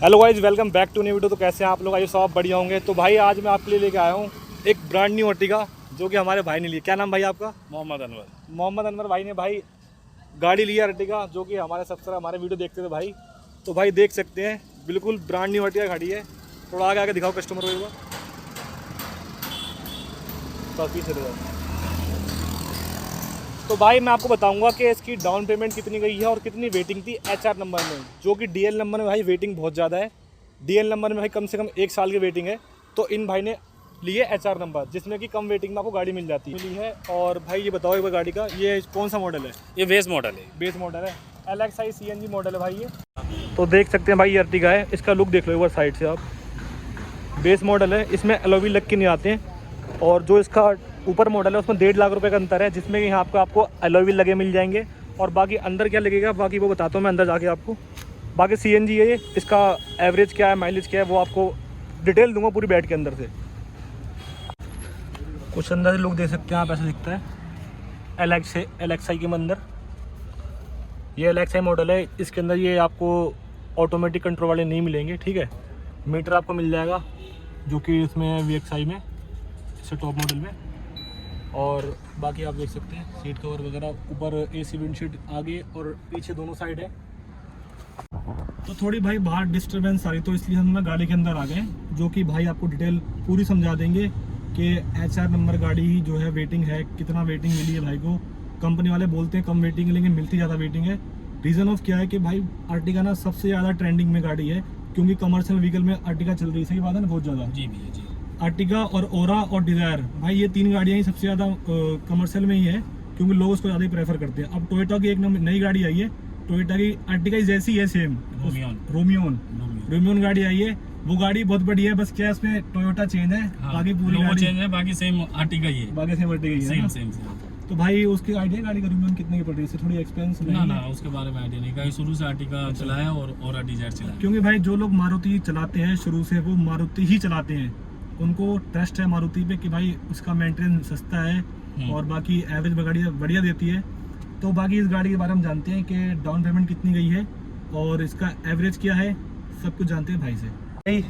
Hello guys, welcome back to new video. तो कैसे हैं आप लोग? आइए सब बढ़िया होंगे। तो भाई आज मैं आपके लिए लेके आया हूँ एक ब्रांड न्यू अर्टिगा जो कि हमारे भाई ने ली। क्या नाम भाई आपका? मोहम्मद अनवर। मोहम्मद अनवर भाई ने भाई गाड़ी ली है अर्टिगा, जो कि हमारे सबसे हमारे वीडियो देखते थे भाई। तो भाई देख सकते हैं बिल्कुल ब्रांड न्यू अर्टिगा खड़ी है। थोड़ा आगे आगे दिखाओ कस्टमर को एक बार, तो पीछे चले जाओ। तो भाई मैं आपको बताऊंगा कि इसकी डाउन पेमेंट कितनी गई है और कितनी वेटिंग थी HR नंबर में, जो कि DL नंबर में भाई वेटिंग बहुत ज़्यादा है। DL नंबर में भाई कम से कम 1 साल की वेटिंग है। तो इन भाई ने लिए HR नंबर, जिसमें कि कम वेटिंग में आपको गाड़ी मिल जाती है। और भाई ये बताओ एक बार गाड़ी का ये कौन सा मॉडल है? ये बेस मॉडल है। बेस मॉडल है, LXi CNG मॉडल है भाई ये। तो देख सकते हैं भाई ये अर्टिगा है, इसका लुक देख लो एक बार साइड से आप। बेस मॉडल है, इसमें एलॉय लग के नहीं आते हैं। और जो इसका ऊपर मॉडल है उसमें 1.5 लाख रुपए का अंतर है, जिसमें कि यहाँ आपको एलॉय व्हील लगे मिल जाएंगे। और बाकी अंदर क्या लगेगा बाकी वो बताता हूँ मैं अंदर जाके आपको। बाकी CNG है ये, इसका एवरेज क्या है, माइलेज क्या है, वो आपको डिटेल दूंगा पूरी बैठ के अंदर से। कुछ अंदर से लुक दे सकते हैं आप, ऐसा दिखता है LXi के अंदर। ये LXi मॉडल है, इसके अंदर ये आपको ऑटोमेटिक कंट्रोल वाले नहीं मिलेंगे, ठीक है। मीटर आपको मिल जाएगा जो कि इसमें VXi में, इससे टॉप मॉडल में। और बाकी आप देख सकते हैं सीट कवर वगैरह, ऊपर AC विंडशीट आगे और पीछे दोनों साइड है। तो थोड़ी भाई बाहर डिस्टर्बेंस आ रही, तो इसलिए हम ना गाड़ी के अंदर आ गए, जो कि भाई आपको डिटेल पूरी समझा देंगे कि HR नंबर गाड़ी जो है वेटिंग है, कितना वेटिंग मिली है भाई को। कंपनी वाले बोलते हैं कम वेटिंग है, लेकिन मिलती ज़्यादा वेटिंग है। रीज़न ऑफ क्या है कि भाई अर्टिगा ना सबसे ज़्यादा ट्रेंडिंग में गाड़ी है, क्योंकि कमर्शियल व्हीकल में अर्टिगा चल रही है, सही बात है ना, बहुत ज़्यादा। जी भैया जी। अर्टिगा और ओरा और डिज़ायर, भाई ये 3 गाड़ियाँ ही सबसे ज़्यादा कमर्शियल में ही है, क्योंकि लोग उसको ज़्यादा ही प्रेफर करते हैं। अब टोयोटा की एक नई गाड़ी आई है, टोयोटा की अर्टिगा जैसी है सेम, रोमियोन गाड़ी आई है। वो गाड़ी बहुत बढ़िया है, बस क्या इसमें टोयोटा चेंज है, बाकी पूरी गाड़ी चेंज है, बाकी सेम अर्टिगा ही है। बाकी सेम अर्टिगा ही है ना? सेम। तो भाई उसकी आइडिया गाड़ी का रोमियोन कितने की पड़ रही है, इससे थोड़ी एक्सपेंस नहीं ना उसके बारे में आइडिया नहीं, कहीं शुरू से अर्टिगा चलाया और डिजायर चलाया। क्योंकि भाई जो लोग मारुति चलाते हैं शुरू से, वो मारुति ही चलाते हैं, उनको ट्रस्ट है मारुति पे कि भाई उसका मेंटेनेंस सस्ता है और बाकी एवरेज बढ़िया देती है। तो बाकी इस गाड़ी के बारे में जानते हैं कि डाउन पेमेंट कितनी गई है और इसका एवरेज क्या है, सब कुछ जानते हैं भाई से। भाई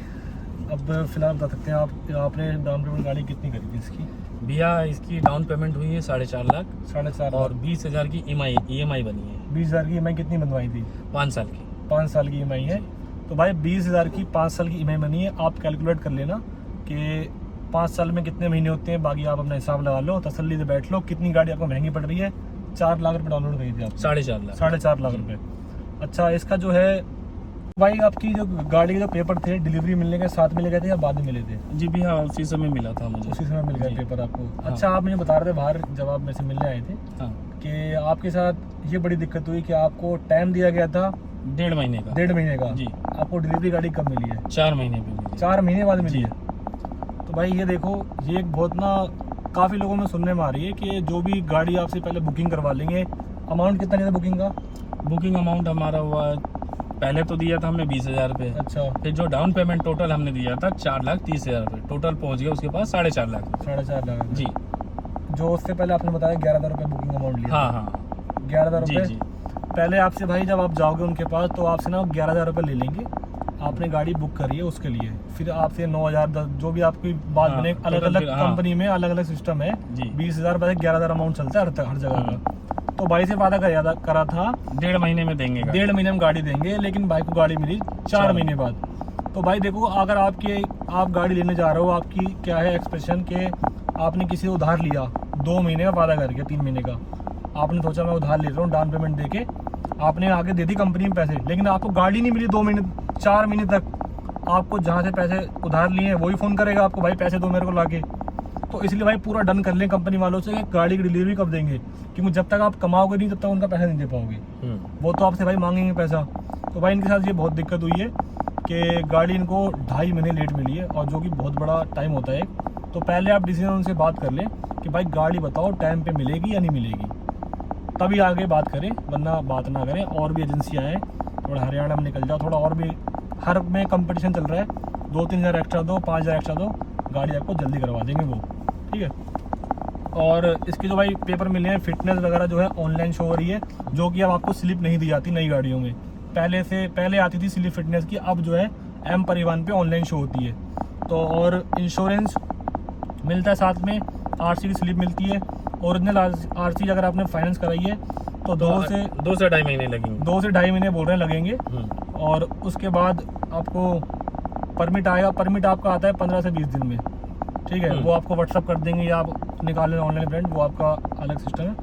अब फिलहाल बता सकते हैं आप, आपने डाउन पेमेंट गाड़ी कितनी करी थी इसकी? भैया इसकी डाउन पेमेंट हुई है 4.5 लाख। 4.5 और 20,000 की EMI बनी है। 20,000 की EMI कितनी बनवाई थी? 5 साल की। 5 साल की EMI है। तो भाई 20,000 की 5 साल की EMI बनी है। आप कैलकुलेट कर लेना कि 5 साल में कितने महीने होते हैं, बाकी आप अपना हिसाब लगा लो, तसल्ली से बैठ लो। कितनी गाड़ी आपको महंगी पड़ रही है? 4 लाख रुपये डाउनलोड करी थी आप? 4.5 लाख। 4.5 लाख रुपये। अच्छा, इसका जो है भाई आपकी जो गाड़ी के जो पेपर थे डिलीवरी मिलने के साथ मिले गए थे या बाद में मिले थे? जी भैया उसी समय मिला था मुझे। उसी समय मिल गए पेपर आपको? अच्छा, आप मुझे बता रहे थे बाहर जब आप मेरे से मिलने आए थे कि आपके साथ ये बड़ी दिक्कत हुई कि आपको टाइम दिया गया था 1.5 महीने का। 1.5 महीने का जी। आपको डिलीवरी गाड़ी कब मिली है? 4 महीने पे मिली। 4 महीने बाद मिली है। तो भाई ये देखो, ये एक बहुत ना काफ़ी लोगों में सुनने में आ रही है कि जो भी गाड़ी आपसे पहले बुकिंग करवा लेंगे। अमाउंट कितना लिया था बुकिंग का? बुकिंग अमाउंट हमारा हुआ, पहले तो दिया था हमने 20,000 रुपये। अच्छा। फिर जो डाउन पेमेंट टोटल हमने दिया था 4,30,000 रुपये, टोटल पहुंच गया उसके पास 4.5 लाख। 4.5 लाख जी। जो उससे पहले आपने बताया 11,000 रुपये बुकिंग अमाउंट लिया? हाँ 11,000 जी रुपये। जी। पहले आपसे भाई जब आप जाओगे उनके पास तो आपसे ना 11,000 रुपये ले लेंगे। आपने गाड़ी बुक करी है उसके लिए, फिर आपसे 9,000 जो भी आपकी बात बने, अलग अलग कंपनी में अलग अलग सिस्टम है। 20,000 रुपये 11,000 अमाउंट चलता है हर जगह का। तो भाई से वादा करा था 1.5 महीने में देंगे, 1.5 महीने में गाड़ी देंगे, लेकिन भाई को गाड़ी मिली 4 महीने बाद। तो भाई देखो, अगर आप गाड़ी लेने जा रहे हो, आपकी क्या है एक्सप्रेशन के आपने किसी से उधार लिया 2 महीने का वादा करके, 3 महीने का आपने सोचा मैं उधार ले रहा हूँ, डाउन पेमेंट देके आपने आगे दे दी कंपनी में पैसे, लेकिन आपको गाड़ी नहीं मिली 2 महीने 4 महीने तक। आपको जहाँ से पैसे उधार लिए हैं वही फ़ोन करेगा आपको, भाई पैसे दो मेरे को लाके। तो इसलिए भाई पूरा डन कर लें कंपनी वालों से कि गाड़ी की डिलीवरी कब देंगे, क्योंकि जब तक आप कमाओगे नहीं तब तक उनका पैसा नहीं दे पाओगे। वो तो आपसे भाई मांगेंगे पैसा। तो भाई इनके साथ ये बहुत दिक्कत हुई है कि गाड़ी इनको 2.5 महीने लेट मिली है, और जो कि बहुत बड़ा टाइम होता है। तो पहले आप डिसीजन उनसे बात कर लें कि भाई गाड़ी बताओ टाइम पे मिलेगी या नहीं मिलेगी, तभी आगे बात करें, वरना बात ना करें। और भी एजेंसियाँ हैं, थोड़ा हरियाणा में निकल जाओ, थोड़ा और भी हर में कंपटीशन चल रहा है। 2-3 हज़ार एक्स्ट्रा दो, 5 हज़ार एक्स्ट्रा दो, गाड़ी आपको जल्दी करवा देंगे वो, ठीक है। और इसके जो भाई पेपर मिले हैं, फिटनेस वगैरह जो है ऑनलाइन शो हो रही है, जो कि अब आपको स्लिप नहीं दी जाती नई गाड़ियों में। पहले आती थी स्लिप फिटनेस की, अब जो है एम परिवहन पे ऑनलाइन शो होती है। तो और इंश्योरेंस मिलता है साथ में, आरसी की स्लिप मिलती है। ओरिजिनल आरसी अगर आपने फाइनेंस कराई है तो 2 से 2 से 2.5 महीने लगेंगे। 2 से 2.5 महीने बोल रहे हैं लगेंगे। और उसके बाद आपको परमिट आएगा। परमिट आपका आता है 15 से 20 दिन में, ठीक है। वो आपको व्हाट्सअप कर देंगे या आप निकाल लें ऑनलाइन प्रिंट, वो आपका अलग सिस्टम है।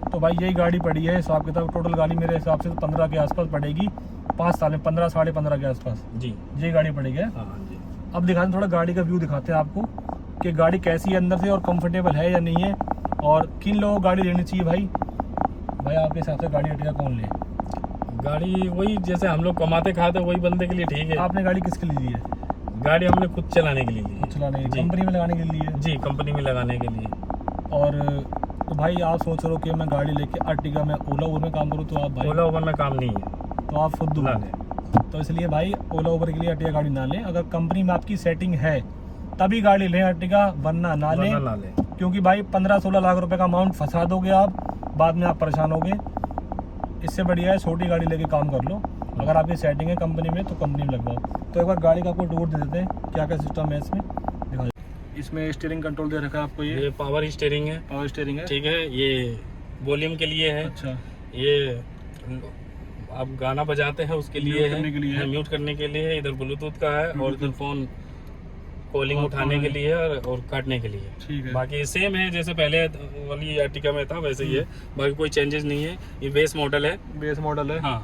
तो भाई यही गाड़ी पड़ी है हिसाब किताब। टोटल गाड़ी मेरे हिसाब से 15 के आसपास पड़ेगी, 5 साल में 15 साढ़े 15 के आसपास जी यही गाड़ी पड़ेगी। हाँ जी। अब दिखाते हैं थोड़ा गाड़ी का व्यू दिखाते हैं आपको कि गाड़ी कैसी है अंदर से और कंफर्टेबल है या नहीं है, और किन लोगों को गाड़ी लेनी चाहिए। भाई आपके हिसाब से गाड़ी अर्टिगा कौन ले? गाड़ी वही जैसे हम लोग कमाते खाते वही बंदे के लिए ठीक है। आपने गाड़ी किसके लिए ली है? गाड़ी हमने खुद चलाने के लिए ली है। चलाने जी। कंपनी में लगाने के लिए है। जी, कंपनी में लगाने के लिए। और तो भाई आप सोच रहे हो कि मैं गाड़ी लेके अर्टिगा में ओला उबर में काम करूँ, तो आप भाई ओला उबर में काम नहीं है, तो आप फुद्दू ना हो। लें। तो इसलिए भाई ओला उबर के लिए अर्टिगा गाड़ी ना लें। अगर कंपनी में आपकी सेटिंग है तभी गाड़ी लें अर्टिगा, वरना ना लें। वरना ना लें। क्योंकि भाई 15-16 लाख रुपए का अमाउंट फंसा दोगे आप, बाद में आप परेशान होगे। इससे बढ़िया है छोटी गाड़ी लेके काम कर लो। अगर आपकी सेटिंग है कंपनी में तो कंपनी में लगवाओ। तो एक बार गाड़ी का आपको टूर दे देते हैं, क्या क्या सिस्टम है इसमें दिखा देते हैं। इसमें स्टीयरिंग कंट्रोल दे रखा है आपको, ये पावर स्टीयरिंग है, पावर स्टीयरिंग है, ठीक है। ये वॉल्यूम के लिए है। अच्छा। ये आप गाना बजाते हैं उसके लिए म्यूट करने के लिए है। म्यूट करने के लिए है। इधर ब्लूटूथ का है और इधर फोन कॉलिंग उठाने के लिए और काटने के लिए। ठीक है। बाकी सेम है जैसे पहले वाली अर्टिगा में था वैसे ही है, बाकी कोई चेंजेस नहीं है। ये बेस मॉडल है। बेस मॉडल है। हाँ,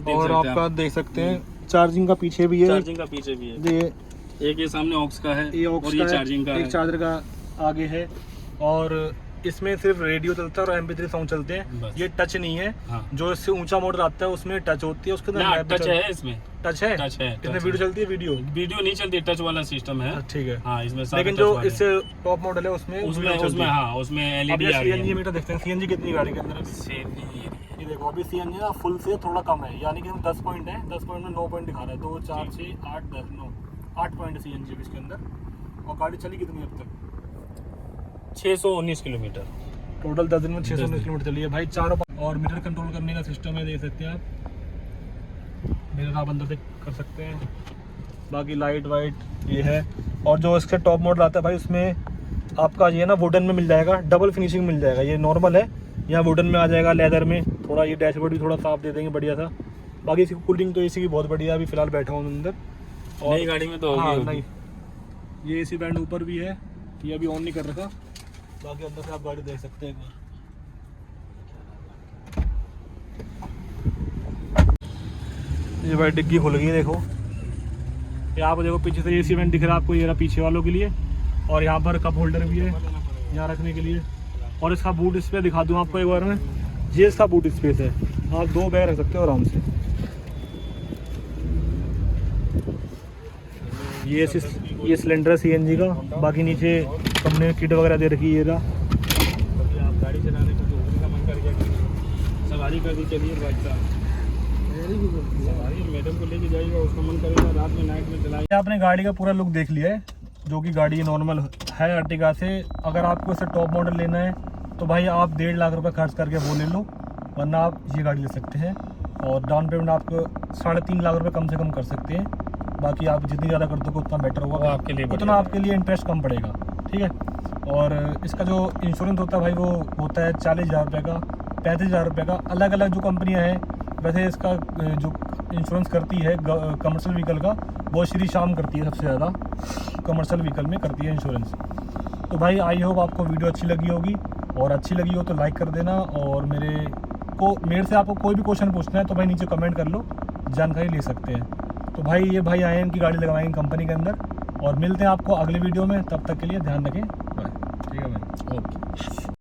और आपका देख सकते हैं चार्जिंग का पीछे भी है। चार्जिंग का पीछे भी है। एक ये सामने ऑक्स का है, ये ऑक्स और का ये है, चार्जिंग का एक है। चार्जर का आगे है। और इसमें सिर्फ रेडियो चलता है और MP3 सॉन्ग चलते हैं। बस। ये टच नहीं है। हाँ। जो इससे ऊंचा मॉडल आता है उसमें टच होती है, उसके अंदर ना, मैप भी टच है इसमें। टच है। टच है, इसमें टच वीडियो है। चलती है, वीडियो नहीं चलती, टच वाला सिस्टम है। ठीक है। हाँ, इसमें सारे लेकिन टच जो वाले इससे टॉप मॉडल है उसमें हाँ उसमें LED आ रही है। CNG मीटर देखते हैं। CNG कितनी गाड़ी के अंदर है? ये देखो अभी CNG ना फुल से थोड़ा कम है, यानी कि 10 पॉइंट है। 10 पॉइंट में 9 पॉइंट दिखा रहा है। 2 4 6 8 10 9 8 पॉइंट CNG इसके अंदर। और गाड़ी चली कितनी अब तक? 619 किलोमीटर टोटल 10 दिन में 619 किलोमीटर चली है भाई। चारों और मीटर कंट्रोल करने का सिस्टम है, देख सकते हैं आप। मीटर आप अंदर से कर सकते हैं। बाकी लाइट वाइट ये है। और जो इसका टॉप मॉडल आता है भाई उसमें आपका ये ना वुडन में मिल जाएगा, डबल फिनिशिंग मिल जाएगा। ये नॉर्मल है, यहाँ वुडन में आ जाएगा, लेदर में। थोड़ा ये डैशबोर्ड भी थोड़ा साफ दे देंगे, बढ़िया था। बाकी इसकी कूलिंग तो एसी की बहुत बढ़िया है। अभी फिलहाल बैठा हूँ अंदर। और नई गाड़ी में तो हाँ होगी। नहीं, ये एसी बैंड ऊपर भी है, ये अभी ऑन नहीं कर रखा। बाकी अंदर से आप गाड़ी देख सकते हैं एक बार। ये भाई डिग्गी खुल गई है, देखो। ये आप देखो पीछे से एसी वेंट दिख रहा है आपको, ये रहा पीछे वालों के लिए। और यहाँ पर कप होल्डर भी है यहाँ रखने के लिए। और इसका बूट स्पेस दिखा दूँ आपको एक बार में। ये इसका बूट स्पेस है, आप 2 बैग रख सकते हो आराम से। ये सिलेंडर है CNG का। बाकी नीचे हमने किट वगैरह दे रखी है। ये रहा। आप गाड़ी चलाने को तो मन कर गया, सवारी कर दी, चलिए भाई साहब सवारी मैडम को लेके जाइएगा, उसका मन करेगा रात में नाइट में चलाइए। आपने गाड़ी का पूरा लुक देख लिया है, जो कि गाड़ी नॉर्मल है अर्टिगा से। अगर आपको इसे टॉप मॉडल लेना है तो भाई आप 1.5 लाख रुपए खर्च करके वो ले लो, वरना आप ये गाड़ी ले सकते हैं। और डाउन पेमेंट आपको 3.5 लाख रुपए कम से कम कर सकते हैं। बाकी आप जितनी ज़्यादा कर दोगे उतना बेटर होगा, आपके लिए उतना आपके लिए इंटरेस्ट कम पड़ेगा, ठीक है। और इसका जो इंश्योरेंस होता है भाई वो होता है 40,000 रुपये का, 35,000 रुपये का। अलग अलग जो कंपनियाँ हैं वैसे इसका जो इंश्योरेंस करती है कमर्शियल व्हीकल का, वो श्री श्याम करती है सबसे ज़्यादा, कमर्शियल व्हीकल में करती है इंश्योरेंस। तो भाई आई होप आपको वीडियो अच्छी लगी होगी, और अच्छी लगी हो तो लाइक कर देना। और मेरे से आपको कोई भी क्वेश्चन पूछना है तो भाई नीचे कमेंट कर लो, जानकारी ले सकते हैं। तो भाई ये भाई आए हैं, इनकी गाड़ी लगवाएंगे कंपनी के अंदर। और मिलते हैं आपको अगले वीडियो में, तब तक के लिए ध्यान रखें, बाय। ठीक है भाई, ओके।